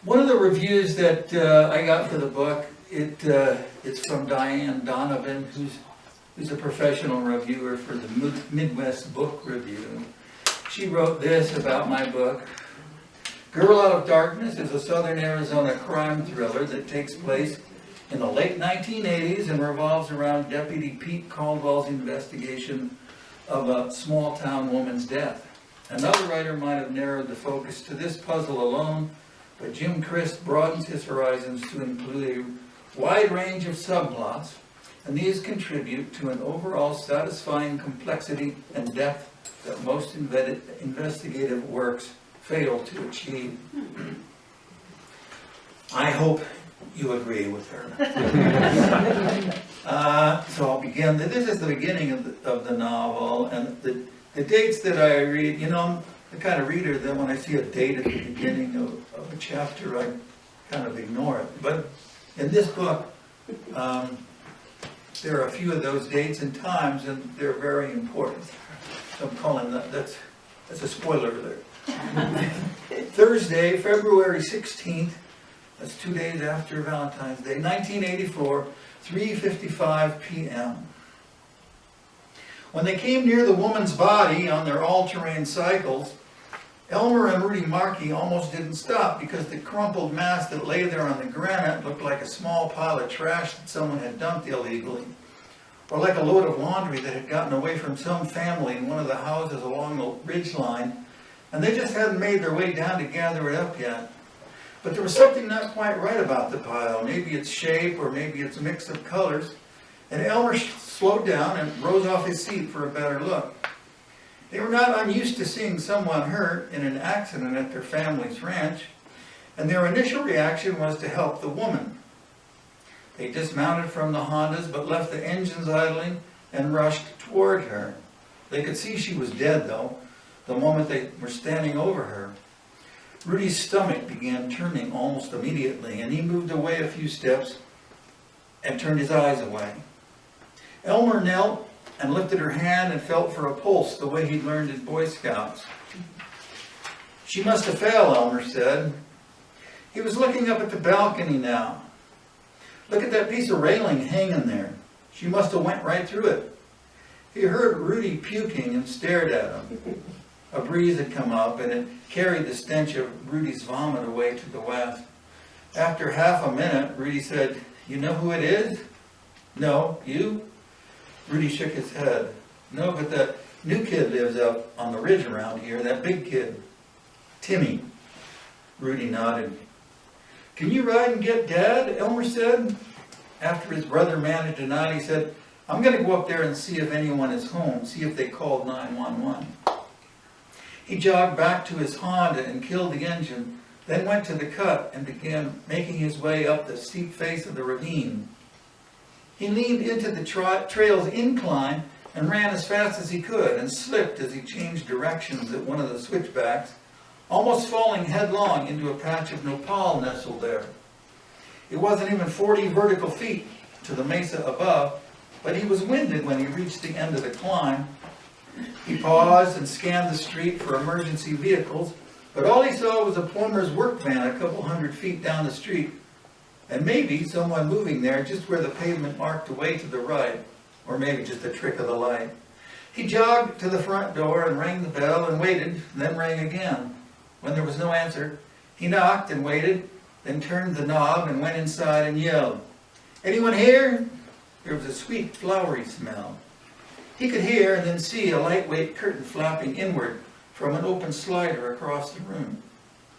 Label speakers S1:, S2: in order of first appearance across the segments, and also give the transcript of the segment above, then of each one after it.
S1: One of the reviews that I got for the book, it's from Diane Donovan, who's a professional reviewer for the Midwest Book Review. She wrote this about my book. Girl Out of Darkness is a Southern Arizona crime thriller that takes place in the late 1980s and revolves around Deputy Pete Caldwell's investigation of a small-town woman's death. Another writer might have narrowed the focus to this puzzle alone, but Jim Christ broadens his horizons to include a wide range of subplots, and these contribute to an overall satisfying complexity and depth that most investigative works fail to achieve. I hope you agree with her. So I'll begin. This is the beginning of the novel, and the dates that I read, you know, I'm the kind of reader that when I see a date at the beginning of a chapter, I kind of ignore it. But in this book, there are a few of those dates and times, and they're very important. So I'm calling that's a spoiler alert. Thursday, February 16th, that's 2 days after Valentine's Day, 1984, 3:55 p.m. When they came near the woman's body on their all-terrain cycles, Elmer and Rudy Markey almost didn't stop because the crumpled mass that lay there on the granite looked like a small pile of trash that someone had dumped illegally, or like a load of laundry that had gotten away from some family in one of the houses along the ridge line, and they just hadn't made their way down to gather it up yet. But there was something not quite right about the pile. Maybe its shape, or maybe its mix of colors. And Elmer slowed down and rose off his seat for a better look. They were not unused to seeing someone hurt in an accident at their family's ranch, and their initial reaction was to help the woman. They dismounted from the Hondas, but left the engines idling and rushed toward her. They could see she was dead, though, the moment they were standing over her. Rudy's stomach began turning almost immediately, and he moved away a few steps and turned his eyes away. Elmer knelt and lifted her hand and felt for a pulse the way he'd learned in Boy Scouts. She must have fell, Elmer said. He was looking up at the balcony now. Look at that piece of railing hanging there. She must have went right through it. He heard Rudy puking and stared at him. A breeze had come up, and it carried the stench of Rudy's vomit away to the west. After half a minute, Rudy said, "You know who it is?" "No, you?" Rudy shook his head. "No, but that new kid lives up on the ridge around here, that big kid. Timmy." Rudy nodded. "Can you ride and get Dad?" Elmer said. After his brother managed to nod, he said, "I'm going to go up there and see if anyone is home, see if they called 911. He jogged back to his Honda and killed the engine, then went to the cut and began making his way up the steep face of the ravine. He leaned into the trail's incline and ran as fast as he could, and slipped as he changed directions at one of the switchbacks, almost falling headlong into a patch of nopal nestled there. It wasn't even 40 vertical feet to the mesa above, but he was winded when he reached the end of the climb. He paused and scanned the street for emergency vehicles, but all he saw was a plumber's work van a couple hundred feet down the street, and maybe someone moving there just where the pavement marked away to the right, or maybe just a trick of the light. He jogged to the front door and rang the bell and waited, and then rang again. When there was no answer, he knocked and waited, then turned the knob and went inside and yelled, "Anyone here?" There was a sweet, flowery smell. He could hear and then see a lightweight curtain flapping inward from an open slider across the room.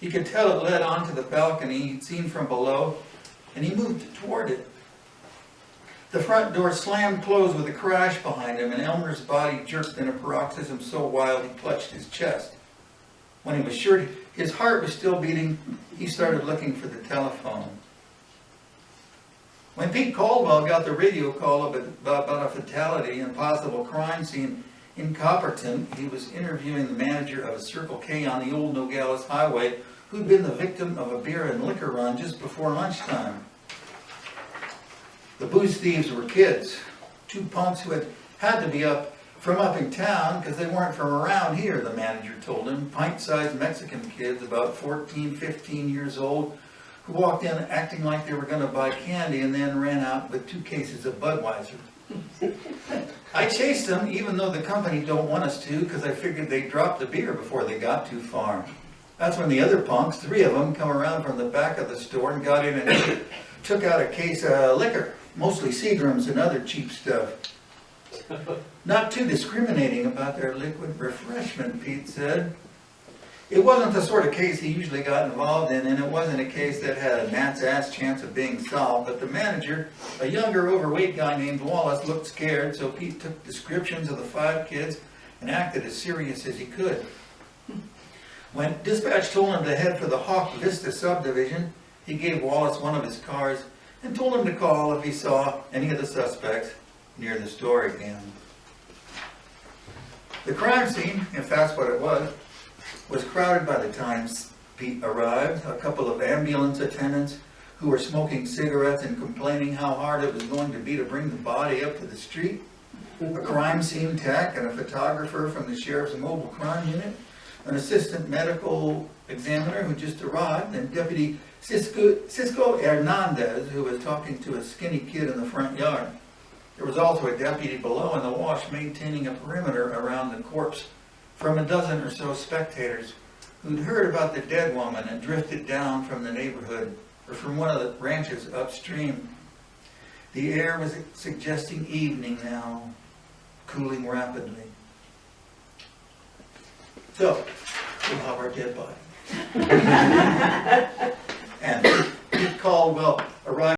S1: He could tell it led onto the balcony he'd seen from below, and he moved toward it. The front door slammed closed with a crash behind him, and Elmer's body jerked in a paroxysm so wild he clutched his chest. When he was sure his heart was still beating, he started looking for the telephone. When Pete Caldwell got the radio call about a fatality and possible crime scene in Copperton, he was interviewing the manager of a Circle K on the old Nogales Highway who'd been the victim of a beer and liquor run just before lunchtime. The booze thieves were kids, two punks who had to be from up in town because they weren't from around here, the manager told him. Pint-sized Mexican kids, about 14, 15 years old, who walked in acting like they were going to buy candy and then ran out with 2 cases of Budweiser. I chased them, even though the company don't want us to, because I figured they'd drop the beer before they got too far. That's when the other punks, 3 of them, come around from the back of the store and got in and took out a case of liquor, mostly Seagrams and other cheap stuff. Not too discriminating about their liquid refreshment, Pete said. It wasn't the sort of case he usually got involved in, and it wasn't a case that had a gnat's ass chance of being solved, but the manager, a younger, overweight guy named Wallace, looked scared, so Pete took descriptions of the 5 kids and acted as serious as he could. When dispatch told him to head for the Hawk Vista subdivision, he gave Wallace one of his cars and told him to call if he saw any of the suspects near the store again. The crime scene, if that's what it was crowded by the time Pete arrived. A couple of ambulance attendants who were smoking cigarettes and complaining how hard it was going to be to bring the body up to the street. A crime scene tech and a photographer from the sheriff's mobile crime unit. An assistant medical examiner who just arrived, and Deputy Cisco Hernandez, who was talking to a skinny kid in the front yard. There was also a deputy below in the wash maintaining a perimeter around the corpse from a dozen or so spectators who'd heard about the dead woman and drifted down from the neighborhood or from one of the ranches upstream. The air was suggesting evening now, cooling rapidly. So, we have our dead body. And Pete Caldwell arrived